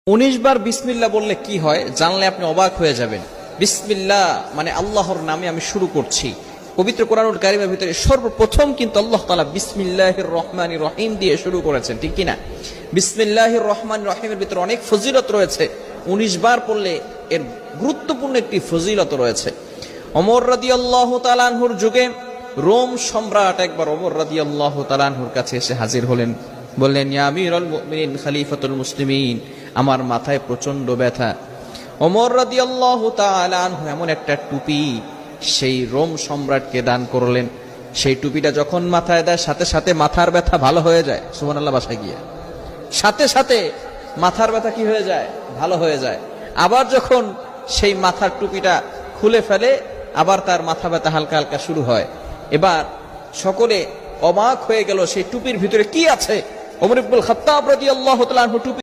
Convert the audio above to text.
19 বার বিসমিল্লাহ বললে কি হয় জানলে আপনি অবাক হয়ে যাবেন। বিসমিল্লাহ মানে আল্লাহর নামে আমি শুরু করছি। পবিত্র কোরআনুল কারীমের ভিতরে সর্বপ্রথম কিন্তু আল্লাহ তাআলা বিসমিল্লাহির রহমানির রহিম দিয়ে শুরু করেছেন, ঠিক কি না? বিসমিল্লাহির রহমানির রহিমের ভিতরে অনেক ফজিলত রয়েছে। 19 বার পড়লে এর গুরুত্বপূর্ণ একটি ফজিলত রয়েছে। ওমর রাদিয়াল্লাহু তাআলা আনহুর যুগে রোম সম্রাট একবার ওমর রাদিয়াল্লাহু তাআলা আনহুর কাছে এসে হাজির হলেন। বললেন, ইয়া আমিরুল মুমিনিন খলিফাতুল মুসলিমিন, আমার মাথায় প্রচন্ড ব্যথা। ওমর রাদিয়াল্লাহু তাআলা আনহু এমন একটা টুপি সেই রোম সম্রাটকে দান করলেন। সেই টুপিটা যখন মাথায় দেয় সাথে সাথে মাথার ব্যথা ভালো হয়ে যায়। সুবহানাল্লাহ, বাসায় গিয়ে সাথে সাথে মাথার ব্যথা কি হয়ে যায়? ভালো হয়ে যায়। আবার যখন সেই মাথার টুপিটা খুলে ফেলে আবার তার মাথা ব্যথা হালকা হালকা শুরু হয়। এবার সকলে অবাক হয়ে গেল সেই টুপির ভিতরে কি আছে। ওমর ইবনুল খাত্তাব রাদিয়াল্লাহু তাআলা আনহু টুপি